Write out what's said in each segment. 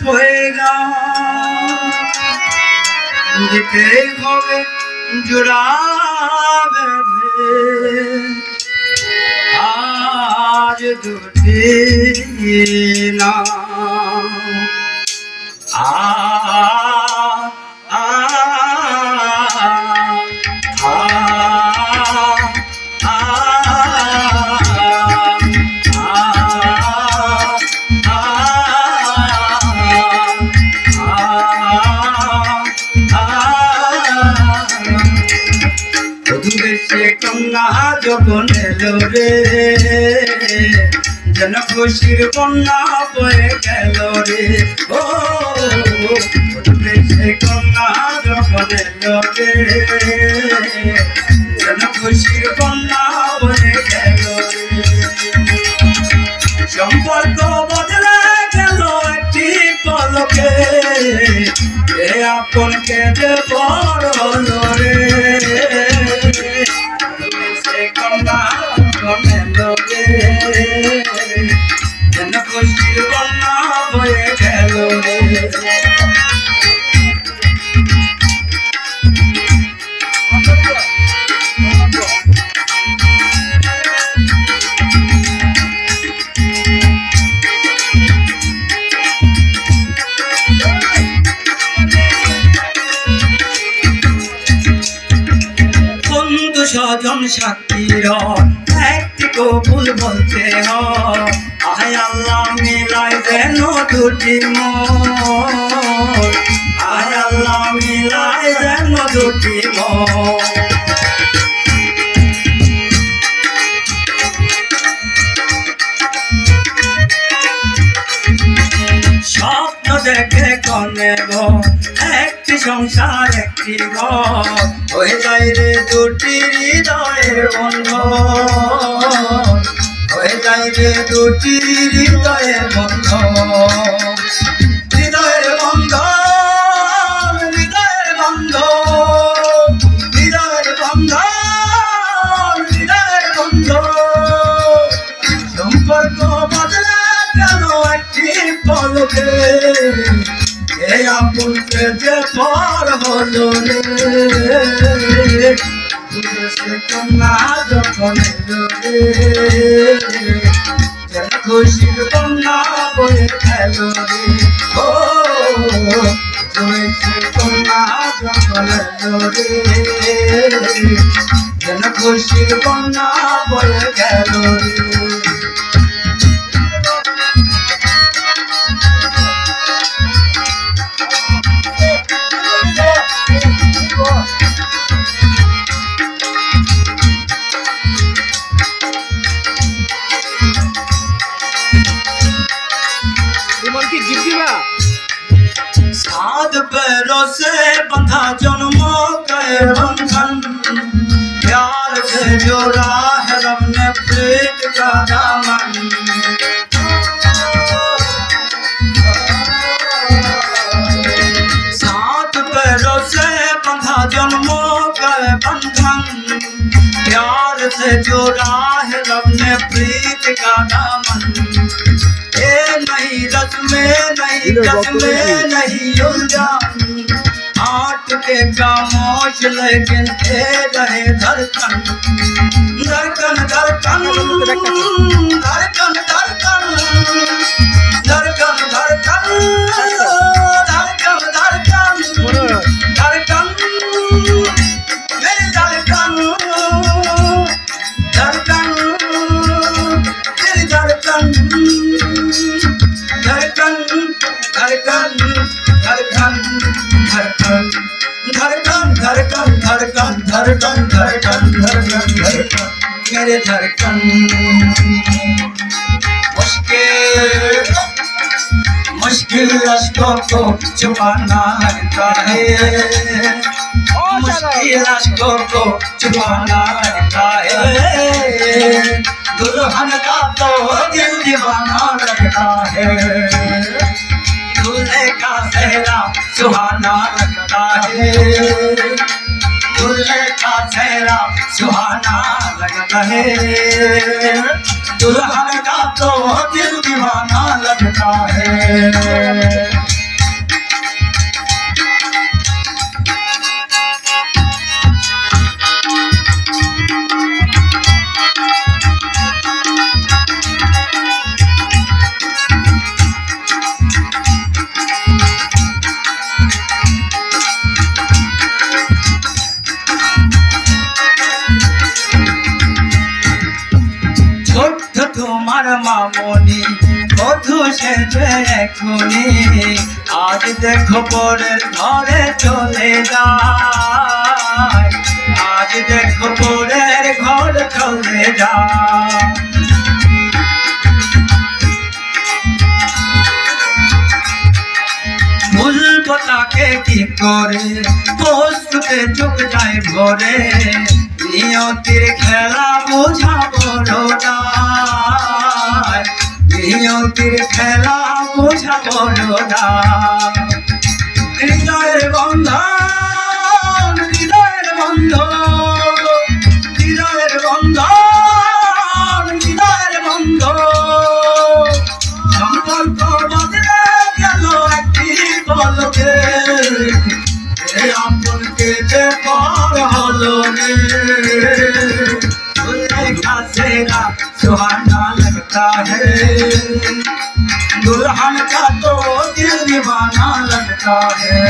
পয়গা দিতে হবে জোড়া বেঁধে আজ দুটি না যখন এলো রে যেন খুশির বন্যা বয়ে গেল রে ও সে কন্যা যখন এলো রে যেন খুশির বন্যা বয়ে গেল রে সম্পর্ক বদলে গেল একটি পলকে এ আপনকে যে বড় হলো রে যেন খুশির বন্যা বয়ে গেল রে বন্ধু স্বজন সাথীর একটি কবুল বলতে হয় আয় আল্লাহ মিলাই যেন দুটি মন আয় আল্লাহ মিলাই যেন দুটি মন স্বপ্ন দেখে কনে গো একটি সংসার একটি ঘর হয়ে যায় রে দুটি হৃদয়ের বন্ধন হয়ে যায় রে দুটি হৃদয়ের বন্ধন হৃদয়ের বন্ধন হৃদয়ের বন্ধন হৃদয়ের বন্ধন হৃদয়ের বন্ধন সম্পর্ক বদলে কেন একটি পলকে এ আপনকে যে পর হলো রে সে কন্যা যখন এলো রে যেন খুশির বন্যা বয়ে গেল রে ও সে কন্যা যখন এলো রে যেন খুশির বন্যা বয়ে গেল রে साथ पैरों से बंधा जन्मों के बंधन प्यार से जोड़ा है रब ने प्रीत का दामन साथ पैरों से बंधा जन्मों के बंधन प्यार से जोड़ा है रब ने प्रीत का दामन नहीं रस में नहीं कस में नहीं उलझा आठ के खामोश लेकिन थे रहे धड़कन धड़कन धड़कन धड़कन धड़कन धड़कन धड़कन धड़कन धड़कन धड़कन मेरी धड़कन धड़कन मेरी धड़कन धड़कन धड़कन धड़कन धड़कन धड़कन धड़कन धड़कन धड़कन धड़कन धड़कन धड़कन मेरे धड़कन मुश्किल अश्कों को छुपाना रहता है मुश्किल अश्कों को छुपाना रहता है दुल्हन का तो दिल दीवाना लगता है दूल्हे का चेहरा सुहाना लगता है दूल्हे का चेहरा सुहाना लगता है दुल्हन का तो दिल दीवाना लगता है। যে এখনি আজ দেখো পরের ঘরে চলে যায় আজ দেখো পরের ঘর চলে যায় ভুলবো তাকে কি করে বস্তুতে চোখ যায় ভরে নিয়তির খেলা বোঝাবো না নিয়তির খেলা বোঝাবো না হৃদয়ের বন্ধন হৃদয়ের বন্ধন হৃদয়ের বন্ধন হৃদয়ের বন্ধন সম্পর্ক বদলে গেল একটি পলকে আপনকে যে পর হলো রে सेरा सुहाना लगता है दुल्हन का तो दिल दीवाना लगता है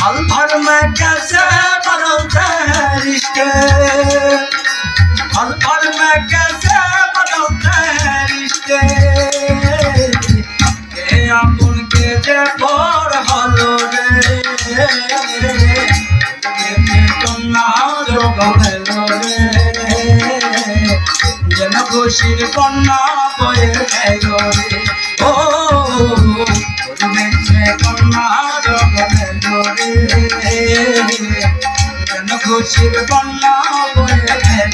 पल भर में कैसे बदलते हैं रिश्ते पल भर में कैसे बदलते हैं रिश्ते अपन के जे पर हलो रे कन्ना जो गलो रे খুশির কন্যা বয়ে গেল রে ও কন্যা জগলে রে খুশির কন্যা বয়ে গেল